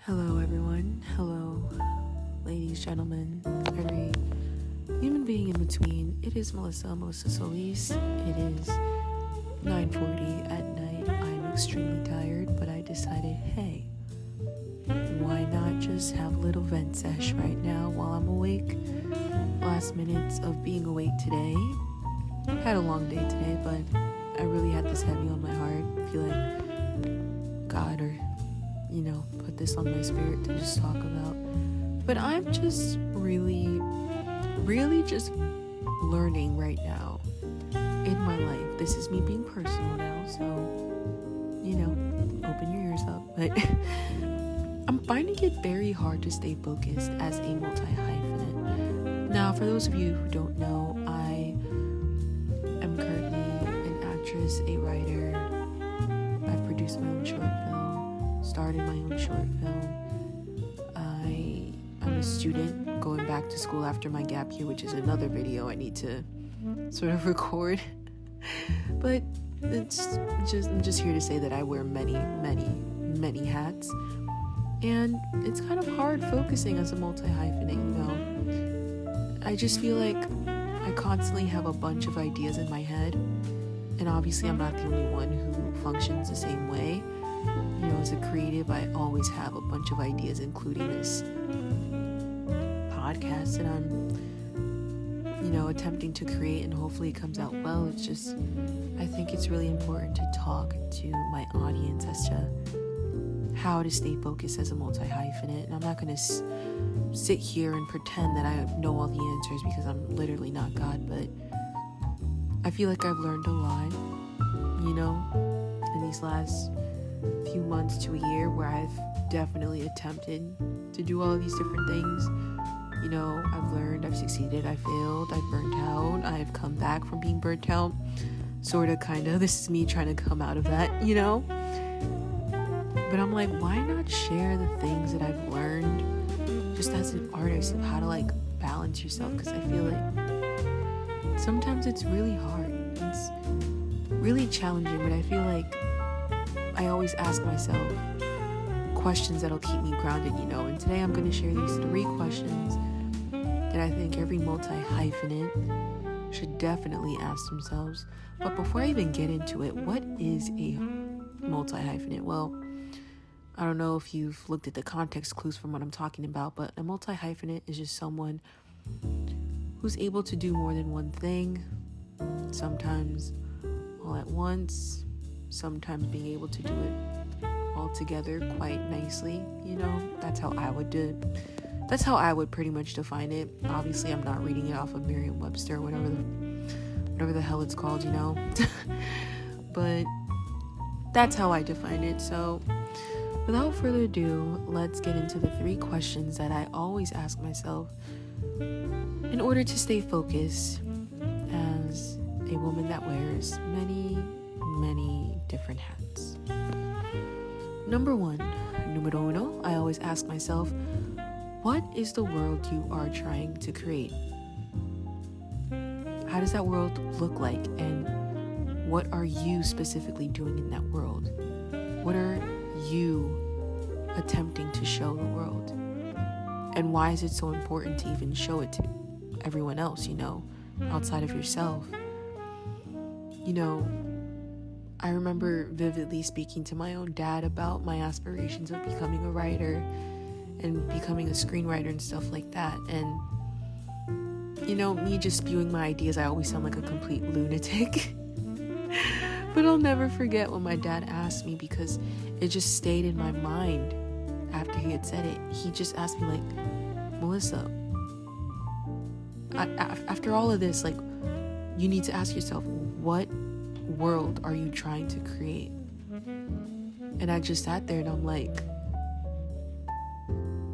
Hello everyone, hello ladies, gentlemen, every human being in between. It is Melissa Solis. It is 9:40 at night. I'm extremely tired, but I decided, hey, why not just have a little vent sesh right now while I'm awake? Last minutes of being awake today. Had a long day today, but I really had this heavy on my heart. I feel like God or put this on my spirit to just talk about. But I'm just really just learning right now in my life. This is me being personal now, so open your ears up. But I'm finding it very hard to stay focused as a multi-hyphenate. Now, for those of you who don't know, I am currently an actress, a writer. I've produced my own short film, started my own short film. I'm a student going back to school after my gap year, which is another video I need to sort of record. But I'm just here to say that I wear many hats. And it's kind of hard focusing as a multi-hyphenate, I just feel like I constantly have a bunch of ideas in my head. And obviously I'm not the only one who functions the same way. As a creative, I always have a bunch of ideas, including this podcast that I'm, attempting to create, and hopefully it comes out well. It's just, I think it's really important to talk to my audience as to how to stay focused as a multi-hyphenate. And I'm not going to sit here and pretend that I know all the answers, because I'm literally not God, but I feel like I've learned a lot, in these last few months to a year, where I've definitely attempted to do all these different things. I've learned, I've succeeded, I failed, I've burnt out, I've come back from being burnt out, sorta, kinda. This is me trying to come out of that, But I'm like, why not share the things that I've learned just as an artist, of how to balance yourself? Because I feel like sometimes it's really hard, it's really challenging, but I feel like I always ask myself questions that'll keep me grounded, and today I'm going to share these 3 questions that I think every multi-hyphenate should definitely ask themselves. But before I even get into it, what is a multi-hyphenate? Well, I don't know if you've looked at the context clues from what I'm talking about, but a multi-hyphenate is just someone who's able to do more than one thing, sometimes all at once, sometimes being able to do it all together quite nicely. That's how I would do it. That's how I would pretty much define it. Obviously, I'm not reading it off of Merriam-Webster or whatever the hell it's called, But that's how I define it. So without further ado, let's get into the 3 questions that I always ask myself in order to stay focused as a woman that wears many different hats. Number 1, numero uno, I always ask myself, what is the world you are trying to create? How does that world look like, and what are you specifically doing in that world? What are you attempting to show the world? And why is it so important to even show it to everyone else, outside of yourself? I remember vividly speaking to my own dad about my aspirations of becoming a writer and becoming a screenwriter and stuff like that. And, me just spewing my ideas, I always sound like a complete lunatic. But I'll never forget when my dad asked me, because it just stayed in my mind after he had said it. He just asked me, Melissa, after all of this, you need to ask yourself, what world are you trying to create? And I just sat there and I'm like,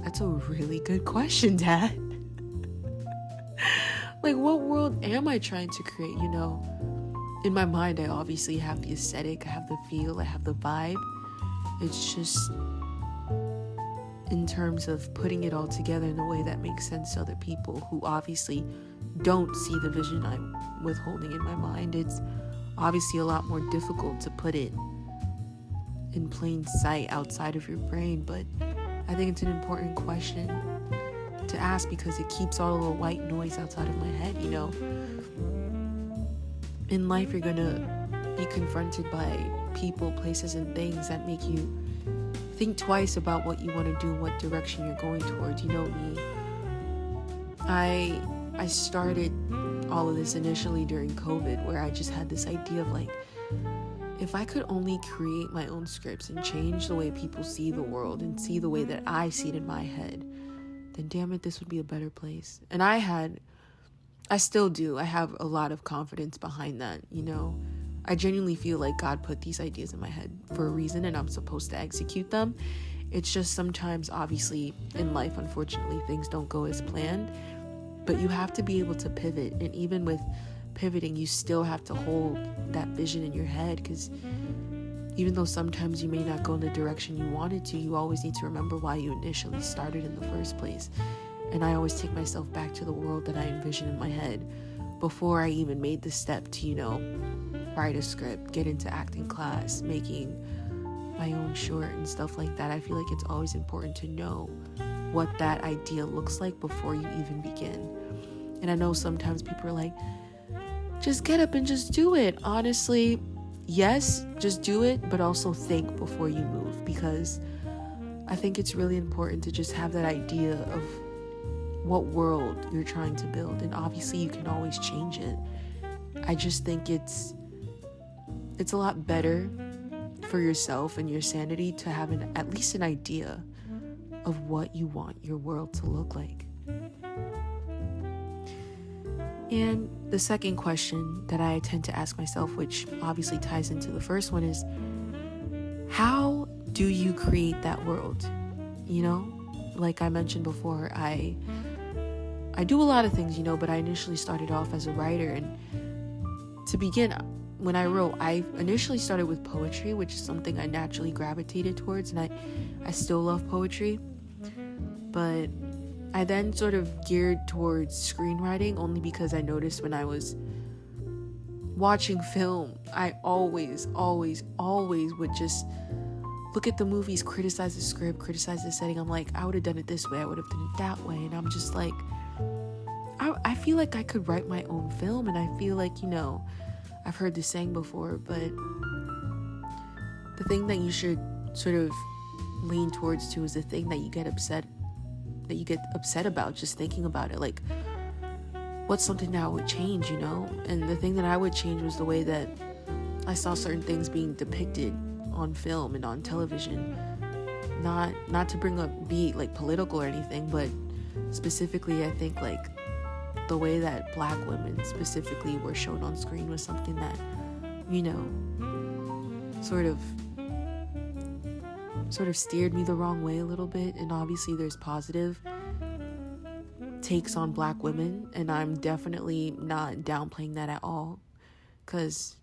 that's a really good question, Dad. What world am I trying to create? In my mind, I obviously have the aesthetic, I have the feel, I have the vibe. It's just in terms of putting it all together in a way that makes sense to other people who obviously don't see the vision I'm withholding in my mind. It's obviously a lot more difficult to put it in plain sight outside of your brain, but I think it's an important question to ask because it keeps all the little white noise outside of my head, you know. In life, you're gonna be confronted by people, places, and things that make you think twice about what you want to do, what direction you're going towards. You know me. I started all of this initially during COVID, where I just had this idea of like, if I could only create my own scripts and change the way people see the world and see the way that I see it in my head, then damn it, this would be a better place. And I still do. I have a lot of confidence behind that, you know. I genuinely feel like God put these ideas in my head for a reason and I'm supposed to execute them. It's just sometimes, obviously, in life, unfortunately, things don't go as planned. But you have to be able to pivot. And even with pivoting, you still have to hold that vision in your head, because even though sometimes you may not go in the direction you wanted to, you always need to remember why you initially started in the first place. And I always take myself back to the world that I envisioned in my head before I even made the step to, you know, write a script, get into acting class, making my own short and stuff like that. I feel like it's always important to know what that idea looks like before you even begin. And I know sometimes people are like, just get up and just do it. Honestly, yes, just do it, but also think before you move, because I think it's really important to just have that idea of what world you're trying to build. And obviously you can always change it. I just think it's a lot better for yourself and your sanity to have at least an idea of what you want your world to look like. And the second question that I tend to ask myself, which obviously ties into the first one, is how do you create that world? You know, like I mentioned before, I do a lot of things, you know, but I initially started off as a writer. And to begin, when I wrote, I initially started with poetry, which is something I naturally gravitated towards, and I still love poetry. But I then sort of geared towards screenwriting, only because I noticed when I was watching film, I always would just look at the movies, criticize the script, criticize the setting. I'm like, I would have done it this way, I would have done it that way. And I'm just like, I feel like I could write my own film. And I feel like, you know, I've heard this saying before, but the thing that you should sort of lean towards to is the thing that you get upset about just thinking about it. Like, what's something that I would change, you know? And the thing that I would change was the way that I saw certain things being depicted on film and on television. Not to be like political or anything, but specifically I think like the way that Black women specifically were shown on screen was something that, you know, sort of steered me the wrong way a little bit. And obviously there's positive takes on Black women, and I'm definitely not downplaying that at all, because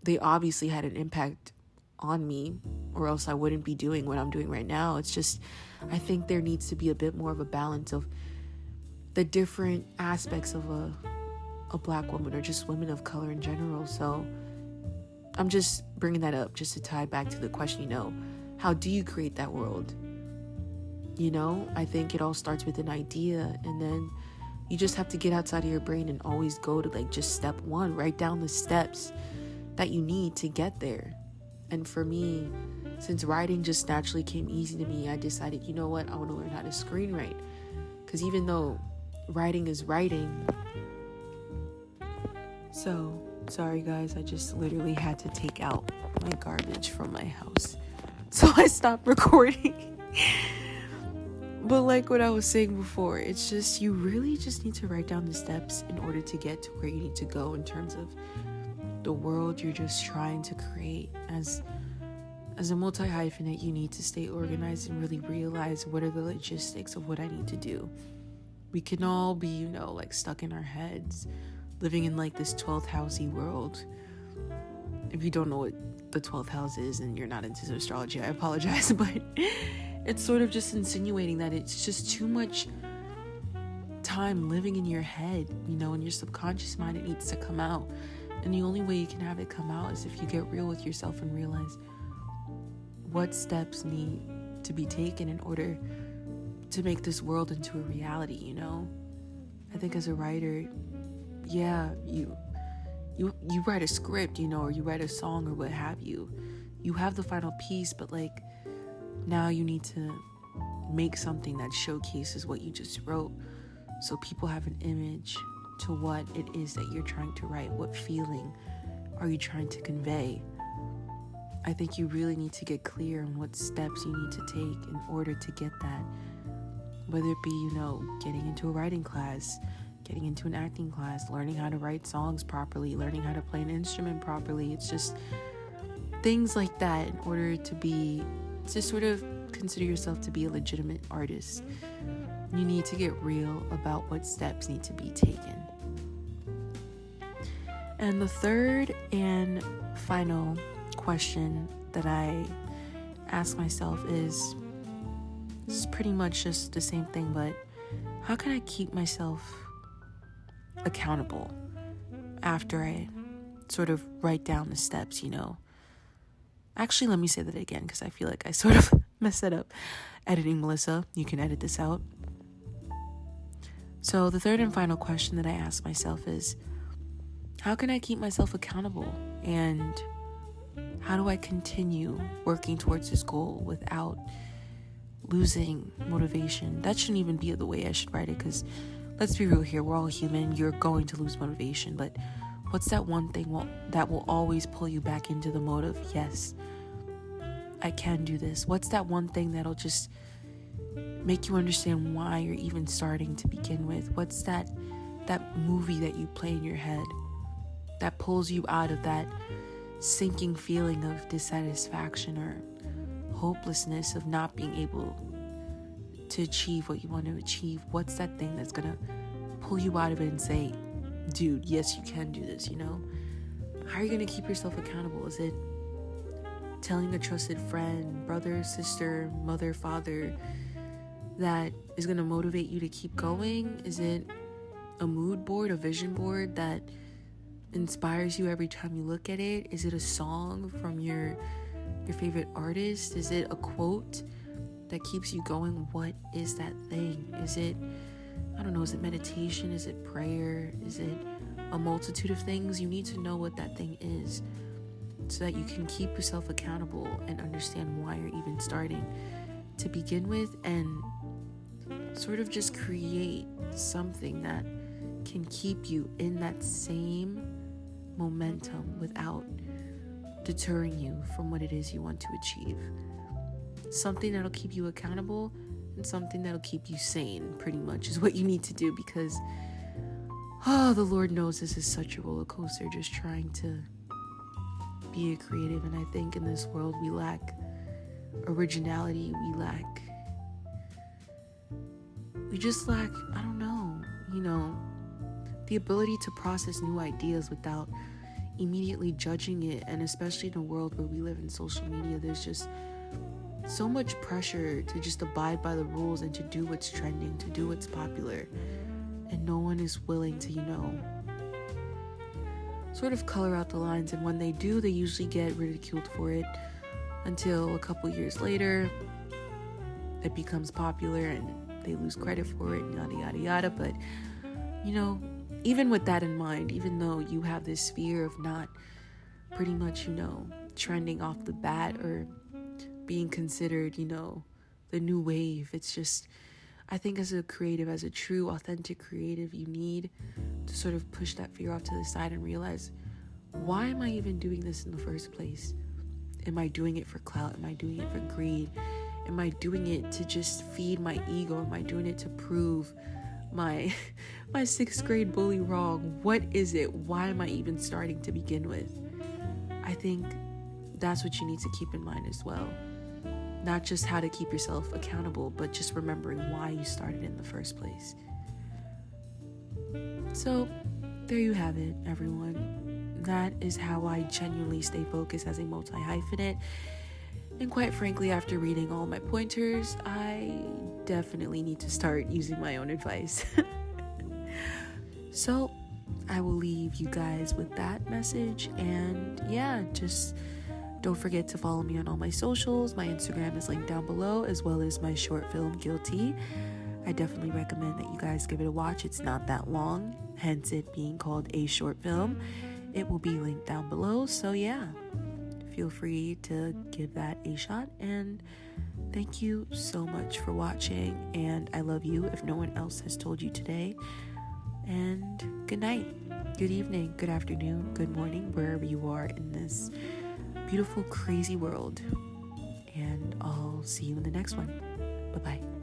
they obviously had an impact on me, or else I wouldn't be doing what I'm doing right now. It's just, I think there needs to be a bit more of a balance of the different aspects of a Black woman, or just women of color in general. So I'm just bringing that up just to tie back to the question, you know, how do you create that world? You know, I think it all starts with an idea, and then you just have to get outside of your brain and always go to like just step one, write down the steps that you need to get there. And for me, since writing just naturally came easy to me, I decided, you know what, I want to learn how to screenwrite. Because even though writing is writing, so sorry guys, I just literally had to take out my garbage from my house, so I stopped recording. But like what I was saying before, it's just, you really just need to write down the steps in order to get to where you need to go in terms of the world you're just trying to create. As a multi-hyphenate, you need to stay organized and really realize what are the logistics of what I need to do. We can all be, you know, like stuck in our heads, living in like this 12th housey world. If you don't know what the 12th house is and you're not into astrology, I apologize, but it's sort of just insinuating that it's just too much time living in your head, you know, in your subconscious mind. It needs to come out. And the only way you can have it come out is if you get real with yourself and realize what steps need to be taken in order to make this world into a reality, you know? I think as a writer, yeah, you write a script, you know, or you write a song or what have you. You have the final piece, but like now you need to make something that showcases what you just wrote, so people have an image to what it is that you're trying to write. What feeling are you trying to convey? I think you really need to get clear on what steps you need to take in order to get that. Whether it be, you know, getting into a writing class, getting into an acting class, learning how to write songs properly, learning how to play an instrument properly. It's just things like that in order to sort of consider yourself to be a legitimate artist. You need to get real about what steps need to be taken. And the third and final question that I ask myself is pretty much just the same thing, but how can I keep myself accountable after I sort of write down the steps, you know? Actually, let me say that again, because I feel like I sort of messed that up. Editing Melissa, you can edit this out. So the third and final question that I ask myself is, how can I keep myself accountable? And how do I continue working towards this goal without losing motivation? That shouldn't even be the way I should write it, because let's be real here, we're all human. You're going to lose motivation, but what's that one thing that will always pull you back into the mode of, yes, I can do this? What's that one thing that'll just make you understand why you're even starting to begin with? What's that movie that you play in your head that pulls you out of that sinking feeling of dissatisfaction or hopelessness of not being able to achieve what you want to achieve? What's that thing that's gonna pull you out of it and say, dude, yes, you can do this, you know? How are you gonna keep yourself accountable? Is it telling a trusted friend, brother, sister, mother, father that is gonna motivate you to keep going? Is it a mood board, a vision board that inspires you every time you look at it? Is it a song from your favorite artist? Is it a quote that keeps you going? What is that thing? Is it, I don't know, is it meditation? Is it prayer? Is it a multitude of things? You need to know what that thing is so that you can keep yourself accountable and understand why you're even starting to begin with, and sort of just create something that can keep you in that same momentum without deterring you from what it is you want to achieve. Something that'll keep you accountable and something that'll keep you sane, pretty much, is what you need to do, because the Lord knows this is such a roller coaster just trying to be a creative. And I think in this world we lack originality, we just lack, I don't know, you know, the ability to process new ideas without immediately judging it. And especially in a world where we live in social media, there's just so much pressure to just abide by the rules and to do what's trending, to do what's popular, and no one is willing to, you know, sort of color out the lines. And when they do, they usually get ridiculed for it until a couple years later it becomes popular and they lose credit for it, yada yada yada. But you know, even with that in mind, even though you have this fear of not pretty much, you know, trending off the bat or being considered, you know, the new wave, it's just, I think as a creative, as a true authentic creative, you need to sort of push that fear off to the side and realize, why am I even doing this in the first place? Am I doing it for clout? Am I doing it for greed? Am I doing it to just feed my ego? Am I doing it to prove my 6th grade bully wrong? What is it? Why am I even starting to begin with? I think that's what you need to keep in mind as well. Not just how to keep yourself accountable, but just remembering why you started in the first place. So there you have it, everyone. That is how I genuinely stay focused as a multi-hyphenate. And quite frankly, after reading all my pointers, I definitely need to start using my own advice. So I will leave you guys with that message. And yeah, just Don't forget to follow me on all my socials. My Instagram is linked down below, as well as my short film, Guilty. I definitely recommend that you guys give it a watch. It's not that long, hence it being called a short film. It will be linked down below, so yeah, feel free to give that a shot. And thank you so much for watching, and I love you if no one else has told you today. And good night, good evening, good afternoon, good morning, wherever you are in this beautiful, crazy world. And I'll see you in the next one. Bye-bye.